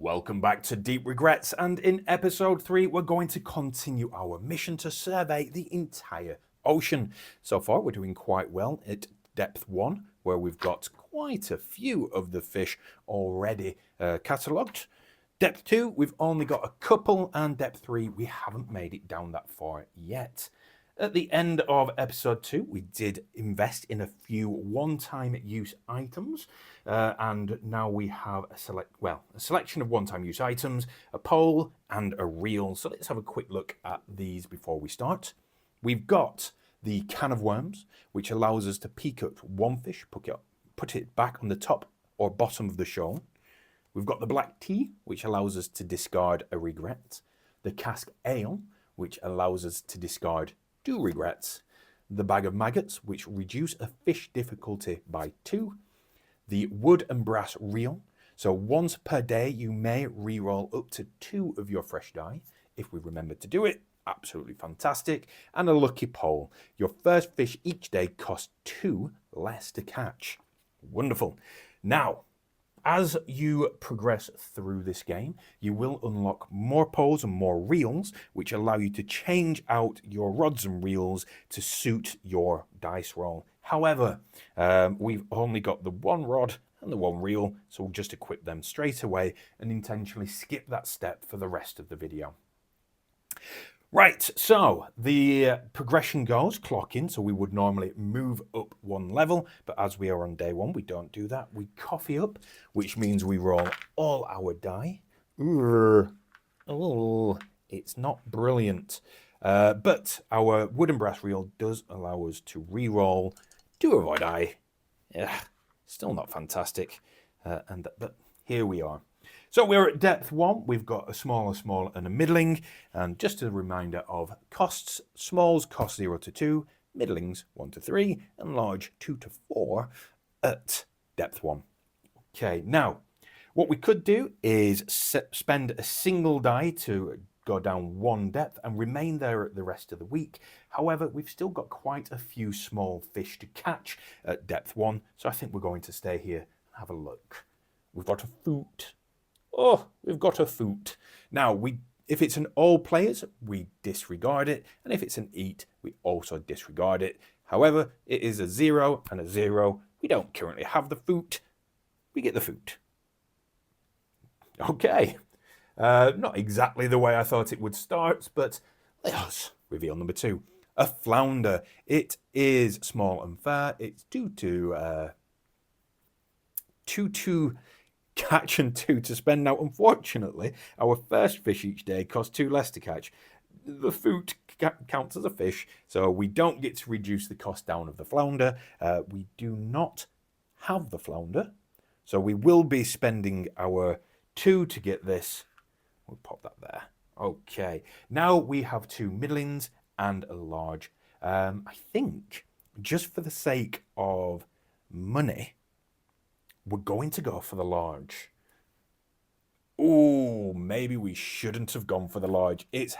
Welcome back to Deep Regrets, and in episode 3 we're going to continue our mission to survey the entire ocean. So far we're doing quite well at depth 1, where we've got quite a few of the fish already catalogued. Depth 2 we've only got a couple, and depth 3 we haven't made it down that far yet. At the end of episode 2, we did invest in a few one-time use items, and now we have a selection of one-time use items, a pole, and a reel. So let's have a quick look at these before we start. We've got the can of worms, which allows us to peek at one fish, put it back on the top or bottom of the shoal. We've got the black tea, which allows us to discard a regret. The cask ale, which allows us to discard 2 regrets, the bag of maggots, which reduce a fish difficulty by 2, the wood and brass reel, so once per day you may re-roll up to 2 of your fresh die, if we remember to do it, absolutely fantastic, and a lucky pole. Your first fish each day costs 2 less to catch. Wonderful. Now, as you progress through this game, you will unlock more poles and more reels, which allow you to change out your rods and reels to suit your dice roll. However, we've only got the 1 rod and the 1 reel, so we'll just equip them straight away and intentionally skip that step for the rest of the video. Right, so the progression goes clock in, so we would normally move up 1 level, but as we are on day 1, we don't do that. We coffee up, which means we roll all our die. Oh, it's not brilliant. But our wood and brass reel does allow us to re-roll 2 of our die. Still not fantastic, but here we are. So we're at depth 1, we've got a small, and a middling, and just a reminder of costs: smalls cost 0 to 2, middlings 1 to 3, and large 2 to 4 at depth 1. Okay, now, what we could do is spend a single die to go down 1 depth and remain there the rest of the week. However, we've still got quite a few small fish to catch at depth 1, so I think we're going to stay here and have a look. We've got a foot. Oh, we've got a foot. Now, if it's an all players, we disregard it. And if it's an eat, we also disregard it. However, it is a 0 and a 0. We don't currently have the foot. We get the foot. Okay. Not exactly the way I thought it would start, but let us reveal number 2. A flounder. It is small and fair. It's 2 to catch and 2 to spend. Now, unfortunately, our first fish each day costs 2 less to catch. The food counts as a fish, so we don't get to reduce the cost down of the flounder. We do not have the flounder, so we will be spending our 2 to get this. We'll pop that there. Okay, now we have 2 middlings and a large. I think, just for the sake of money, we're going to go for the large. Oh, maybe we shouldn't have gone for the large. It's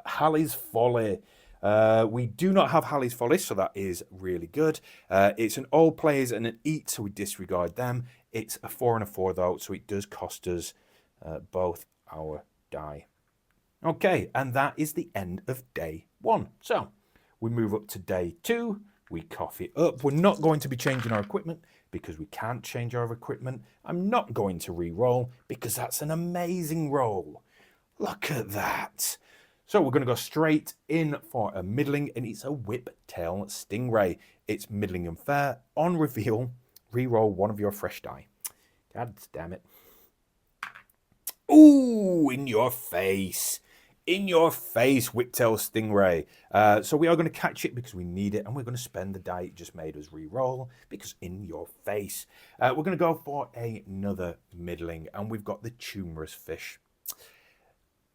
Halley's Folly. We do not have Halley's Folly, so that is really good. It's an all players and an eat, so we disregard them. It's a 4 and a 4, though, so it does cost us both our die. Okay, and that is the end of day 1. So we move up to day 2. We coffee up. We're not going to be changing our equipment because we can't change our equipment. I'm not going to re-roll because that's an amazing roll. Look at that. So we're going to go straight in for a middling, and it's a whiptail stingray. It's middling and fair. On reveal, re-roll 1 of your fresh die. God damn it. Ooh, in your face. In your face, whiptail stingray. So we are going to catch it because we need it, and we're going to spend the die it just made us re-roll because in your face. We're going to go for another middling, and we've got the tumorous fish.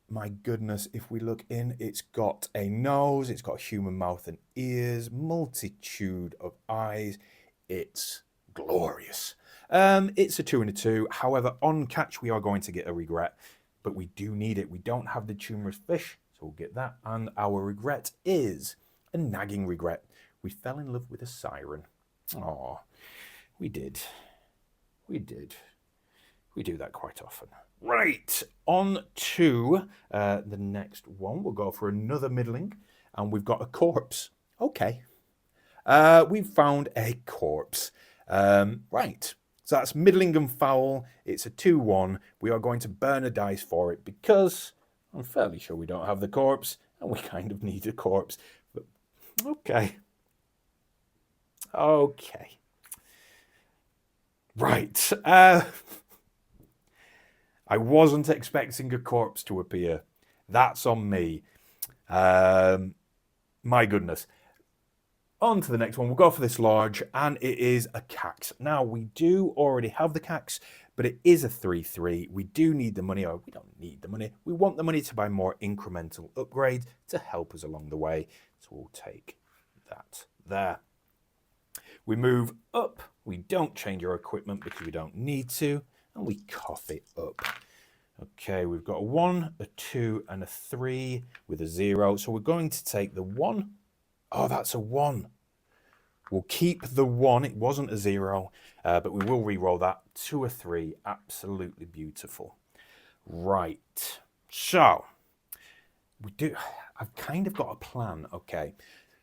My goodness, if we look in, it's got a nose, it's got a human mouth and ears, multitude of eyes. It's glorious. It's a 2 and a 2. However, on catch, we are going to get a regret. But we do need it. We don't have the tumorous fish, so we'll get that. And our regret is a nagging regret. We fell in love with a siren. Oh, we did. We do that quite often. Right, on to the next one. We'll go for another middling, and we've got a corpse. Okay. We've found a corpse. Right, so that's middling and foul. It's a 2-1. We are going to burn a dice for it because I'm fairly sure we don't have the corpse, and we kind of need a corpse. But, okay. Okay. Right. I wasn't expecting a corpse to appear. That's on me. My goodness. On to the next one. We'll go for this large, and it is a cax. Now, we do already have the cax, but it is a 3-3. We do need the money, or we don't need the money. We want the money to buy more incremental upgrades to help us along the way. So we'll take that there. We move up. We don't change our equipment because we don't need to, and we cough it up. Okay, we've got a 1, a 2, and a 3 with a 0. So we're going to take the 1. Oh, that's a 1. We'll keep the 1. It wasn't a 0, but we will re-roll that to a 3. Absolutely beautiful. Right. So, I've kind of got a plan, okay.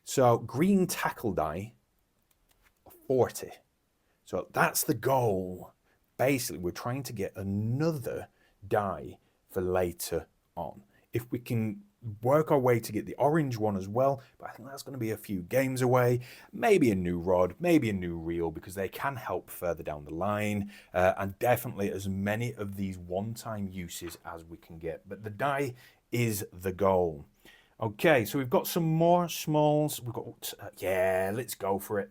So, green tackle die, 40. So, that's the goal. Basically, we're trying to get another die for later on. If we can work our way to get the orange one as well, but I think that's going to be a few games away. Maybe a new rod, maybe a new reel, because they can help further down the line, and definitely as many of these one-time uses as we can get. But the die is the goal. Okay, so we've got some more smalls. We've got, yeah, let's go for it.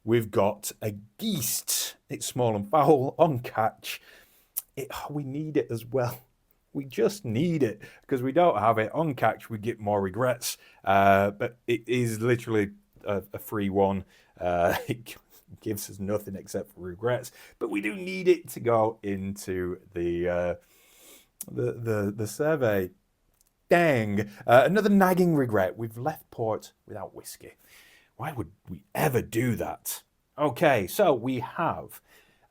We've got a Geist. It's small and foul on catch. We need it as well. We just need it because we don't have it. On catch, we get more regrets. But it is literally a free one. It gives us nothing except for regrets. But we do need it to go into the survey. Dang. Another nagging regret. We've left port without whiskey. Why would we ever do that? Okay, so we have,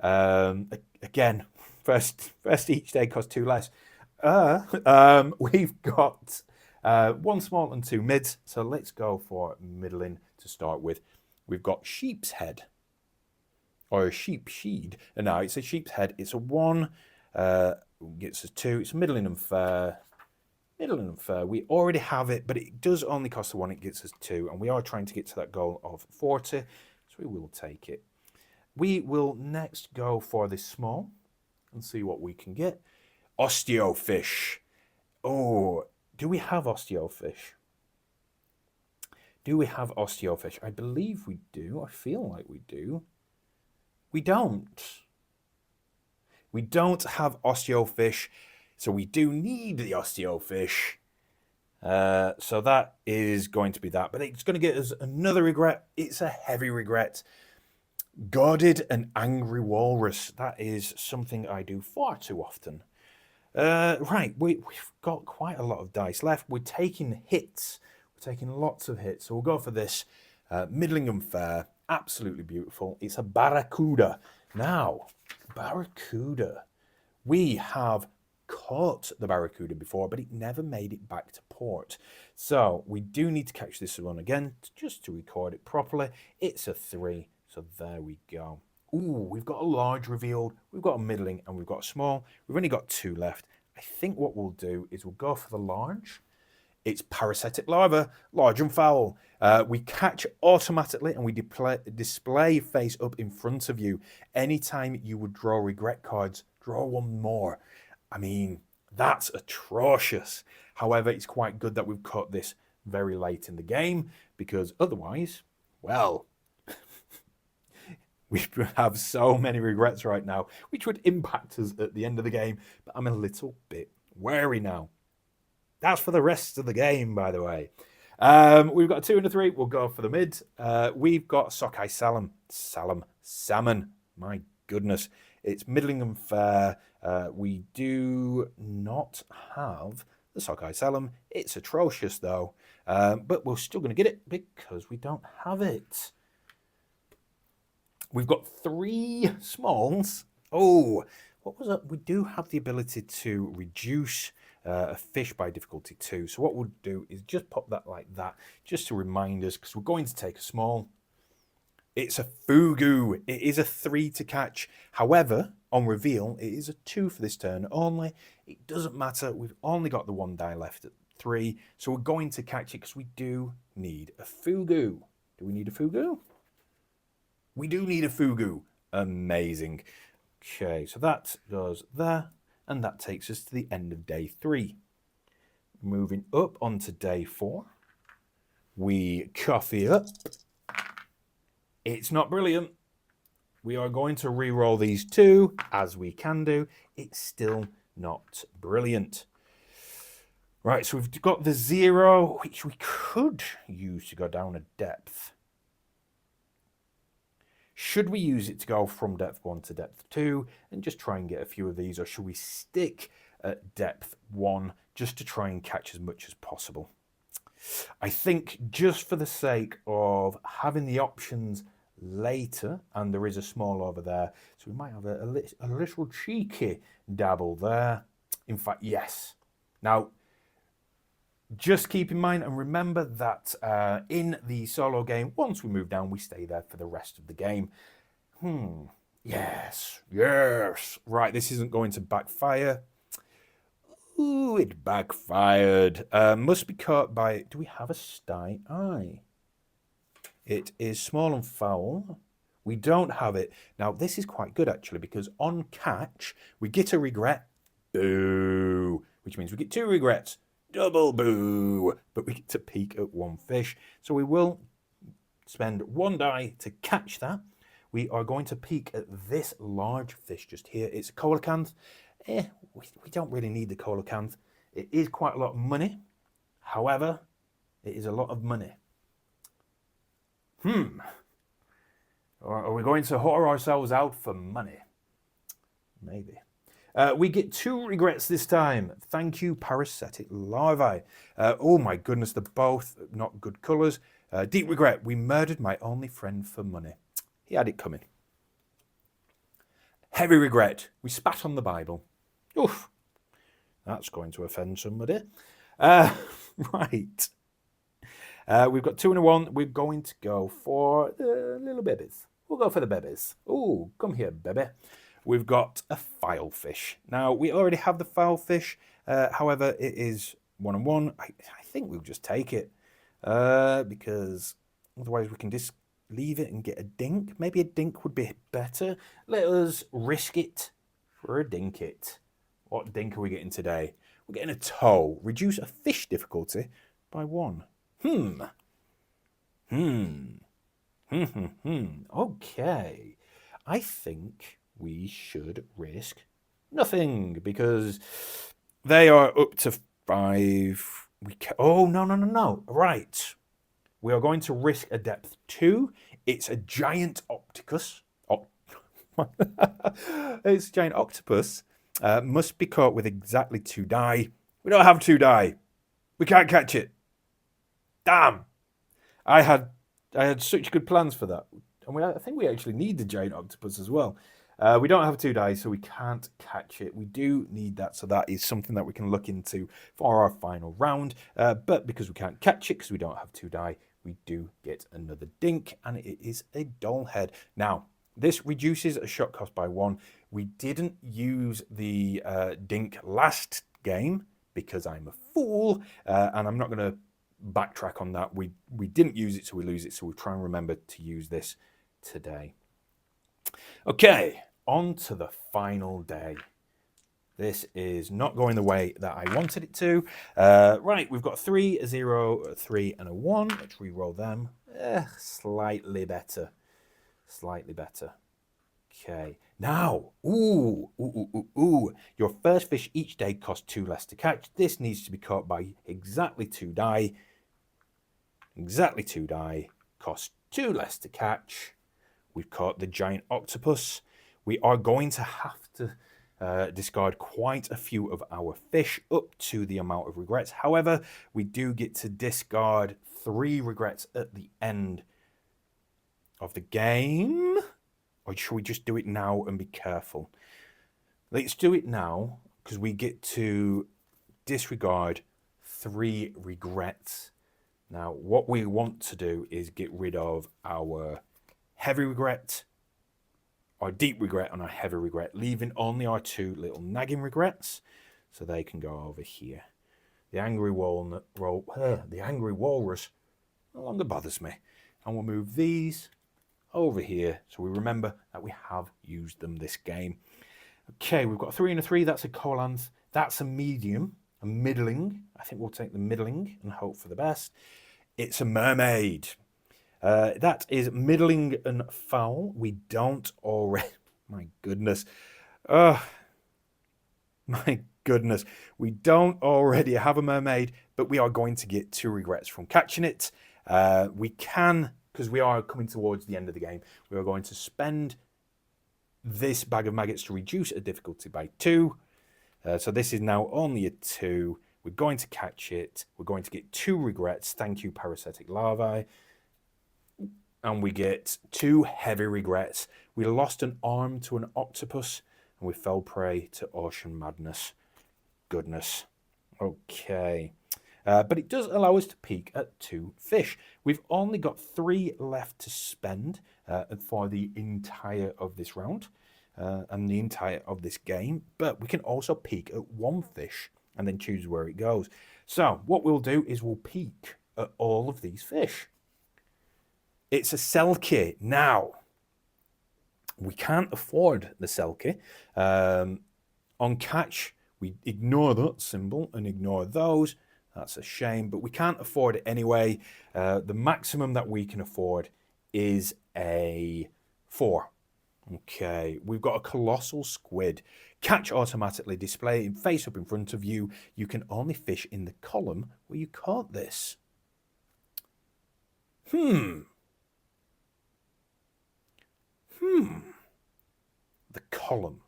again, first each day costs 2 less. We've got 1 small and 2 mids, so let's go for middling to start with. We've got sheep's head, or a sheep sheed. No, it's a sheep's head. It's a 1, gets us 2. It's middling and fair. Middling and fair. We already have it, but it does only cost a 1. It gets us 2, and we are trying to get to that goal of 40, so we will take it. We will next go for this small and see what we can get. Osteofish. Oh, do we have osteofish? Do we have osteofish? I believe we do. I feel like we do. We don't. We don't have osteofish, so we do need the osteofish. So that is going to be that. But it's going to get us another regret. It's a heavy regret. Guarded and angry walrus. That is something I do far too often. Right, we've got quite a lot of dice left. We're taking hits. We're taking lots of hits. So we'll go for this. Middling and fair. Absolutely beautiful. It's a barracuda. Now, barracuda. We have caught the barracuda before, but it never made it back to port. So we do need to catch this one again just to record it properly. It's a 3. So there we go. Ooh, we've got a large revealed, we've got a middling, and we've got a small. We've only got 2 left. I think what we'll do is we'll go for the large. It's parasitic larva, large and foul. We catch automatically and we display face up in front of you. Anytime you would draw regret cards, draw 1 more. I mean, that's atrocious. However, it's quite good that we've caught this very late in the game because otherwise, well, we have so many regrets right now, which would impact us at the end of the game. But I'm a little bit wary now. That's for the rest of the game, by the way. We've got a 2 and a 3. We'll go for the mid. We've got sockeye salmon. My goodness. It's middling and fair. We do not have the sockeye salmon. It's atrocious, though. But we're still going to get it because we don't have it. We've got 3 smalls. Oh, what was it? We do have the ability to reduce a fish by difficulty 2. So what we'll do is just pop that like that, just to remind us, because we're going to take a small. It's a fugu. It is a 3 to catch. However, on reveal, it is a 2 for this turn only. It doesn't matter. We've only got the 1 die left at 3. So we're going to catch it because we do need a fugu. Do we need a fugu? We do need a fugu. Amazing. Okay, so that goes there. And that takes us to the end of day 3. Moving up onto day 4. We coffee up. It's not brilliant. We are going to re-roll these 2, as we can do. It's still not brilliant. Right, so we've got the 0, which we could use to go down a depth. Should we use it to go from depth 1 to depth 2 and just try and get a few of these, or should we stick at depth 1 just to try and catch as much as possible? I think just for the sake of having the options later, and there is a small over there, so we might have a little cheeky dabble there. In fact, yes. Now, just keep in mind and remember that in the solo game, once we move down, we stay there for the rest of the game. Yes. Right, this isn't going to backfire. Ooh, it backfired. Must be caught by... Do we have a sty eye? It is small and foul. We don't have it. Now, this is quite good, actually, because on catch, we get a regret. Boo. Which means we get 2 regrets. Double boo. But we get to peek at 1 fish. So we will spend 1 die to catch that. We are going to peek at this large fish just here. It's a coelacanth. We don't really need the coelacanth. It is quite a lot of money. However, it is a lot of money. Are we going to whore ourselves out for money? Maybe. We get 2 regrets this time. Thank you, parasitic larvae. Oh my goodness, they're both not good colours. Deep regret. We murdered my only friend for money. He had it coming. Heavy regret. We spat on the Bible. Oof. That's going to offend somebody. Right. We've got 2 and a 1. We're going to go for the little babies. We'll go for the babies. Oh, come here, baby. We've got a filefish. Now, we already have the filefish. However, it is 1 and 1. I think we'll just take it. Because otherwise we can just leave it and get a dink. Maybe a dink would be better. Let us risk it for a dink it. What dink are we getting today? We're getting a toe. Reduce a fish difficulty by 1. Okay. I think we should risk nothing because they are up to 5. Oh, no. Right. We are going to risk a depth 2. It's a giant octopus. It's a giant octopus. Must be caught with exactly 2 die. We don't have 2 die. We can't catch it. Damn. I had such good plans for that. And I think we actually need the giant octopus as well. We don't have 2 die, so we can't catch it. We do need that, so that is something that we can look into for our final round. But because we can't catch it, because we don't have 2 die, we do get another dink, and it is a doll head. Now, this reduces a shot cost by 1. We didn't use the dink last game because I'm a fool, and I'm not going to backtrack on that. We didn't use it, so we lose it, so we'll try and remember to use this today. Okay, on to the final day. This is not going the way that I wanted it to. Right, we've got 3, a 0, a 3, and a 1. Let's re-roll them. Slightly better. Slightly better. Okay. Now, ooh. Your first fish each day costs 2 less to catch. This needs to be caught by exactly 2 die. Exactly 2 die. Costs 2 less to catch. We've caught the giant octopus. We are going to have to discard quite a few of our fish up to the amount of regrets. However, we do get to discard 3 regrets at the end of the game. Or should we just do it now and be careful? Let's do it now, because we get to disregard 3 regrets. Now, what we want to do is get rid of our heavy regret, our deep regret, and our heavy regret, leaving only our 2 little nagging regrets, so they can go over here. The angry the angry walrus no longer bothers me, and we'll move these over here so we remember that we have used them this game. Okay, we've got a 3 and a 3. That's a collanth. That's a medium, a middling. I think we'll take the middling and hope for the best. It's a mermaid. That is middling and foul. We don't already... My goodness. My goodness. We don't already have a mermaid, but we are going to get 2 regrets from catching it. We can, because we are coming towards the end of the game, we are going to spend this bag of maggots to reduce a difficulty by 2. So this is now only a 2. We're going to catch it. We're going to get 2 regrets. Thank you, parasitic larvae. And we get 2 heavy regrets. We lost an arm to an octopus, and we fell prey to ocean madness. Goodness. Okay. But it does allow us to peek at 2 fish. We've only got 3 left to spend for the entire of this round and the entire of this game. But we can also peek at 1 fish and then choose where it goes. So what we'll do is we'll peek at all of these fish. It's a selkie. Now, we can't afford the selkie. On catch, we ignore that symbol and ignore those. That's a shame, but we can't afford it anyway. The maximum that we can afford is a 4. Okay, we've got a colossal squid. Catch automatically, display face up in front of you. You can only fish in the column where you caught this. The column.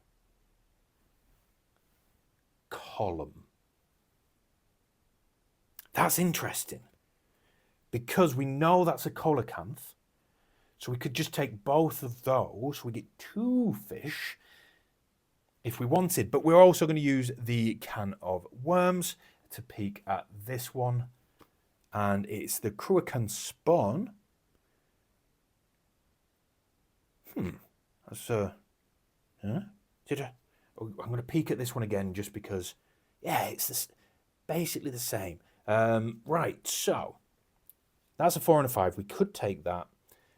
That's interesting, because we know that's a coelacanth, so we could just take both of those. We get 2 fish if we wanted, but we're also going to use the can of worms to peek at this one, and it's the cruachan spawn. That's I'm going to peek at this one again just because, yeah, it's basically the same. Right, so that's a 4 and a 5. We could take that,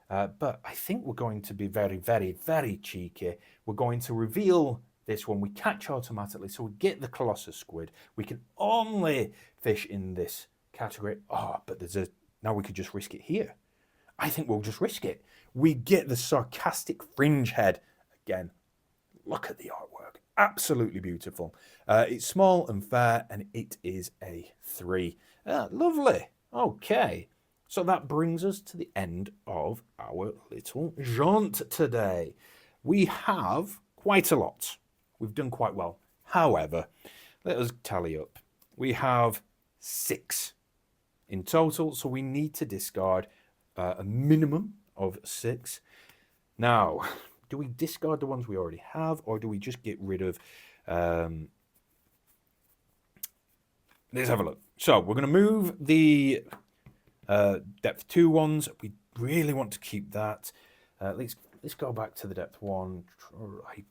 but I think we're going to be very, very, very cheeky. We're going to reveal this one. We catch automatically, so we get the Colossus squid. We can only fish in this category. But now we could just risk it here. I think we'll just risk it. We get the sarcastic fringe head again. Look at the artwork. Absolutely beautiful. It's small and fair, and it is a 3. Lovely. Okay. So that brings us to the end of our little jaunt today. We have quite a lot. We've done quite well. However, let us tally up. We have 6 in total, so we need to discard a minimum of 6. Now, do we discard the ones we already have, or do we just get rid of... Let's have a look. So we're going to move the depth 2 ones. We really want to keep that. Let's go back to the depth 1. Oh my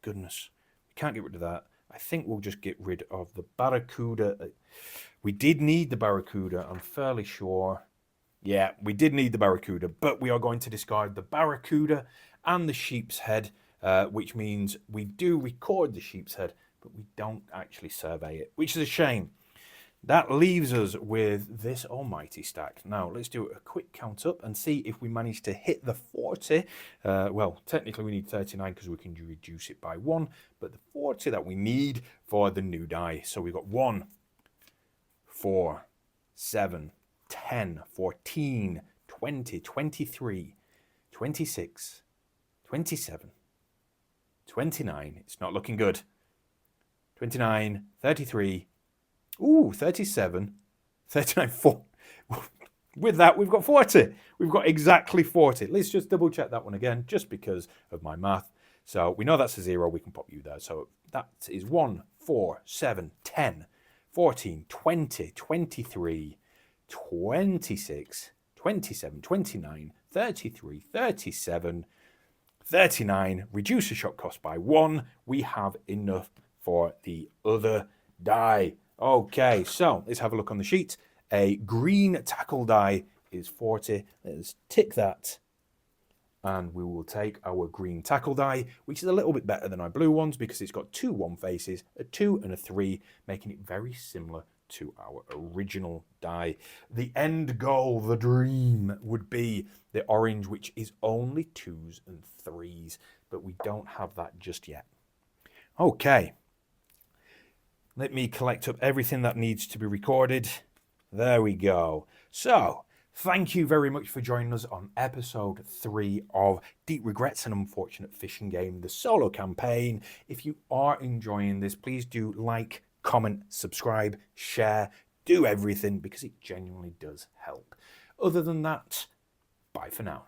goodness. We can't get rid of that. I think we'll just get rid of the barracuda. We did need the barracuda, I'm fairly sure. Yeah, we did need the barracuda, but we are going to discard the barracuda and the sheep's head, which means we do record the sheep's head, but we don't actually survey it, which is a shame. That leaves us with this almighty stack. Now, let's do a quick count up and see if we manage to hit the 40. Well, technically we need 39 because we can reduce it by 1, but the 40 that we need for the new die. So we've got 1, 4, 7, 10, 14, 20, 23, 26, 27, 29. It's not looking good. 29, 33, 37, 39, 4. With that, we've got 40. We've got exactly 40. Let's just double check that one again, just because of my math. So we know that's a 0, we can pop you there. So that is 1, 4, 7, 10, 14, 20, 23, 26, 27, 29, 33, 37, 39. Reduce the shop cost by 1. We have enough for the other die. Okay, so let's have a look on the sheet. A green tackle die is 40. Let's tick that. And we will take our green tackle die, which is a little bit better than our blue ones because it's got 2 1 faces, a 2 and a 3, making it very similar to our original die. The end goal, the dream, would be the orange, which is only 2s and 3s, but we don't have that just yet. Okay. Let me collect up everything that needs to be recorded. There we go. So, thank you very much for joining us on episode 3 of Deep Regrets, an Unfortunate Fishing Game, the solo campaign. If you are enjoying this, please do like, comment, subscribe, share, do everything because it genuinely does help. Other than that, bye for now.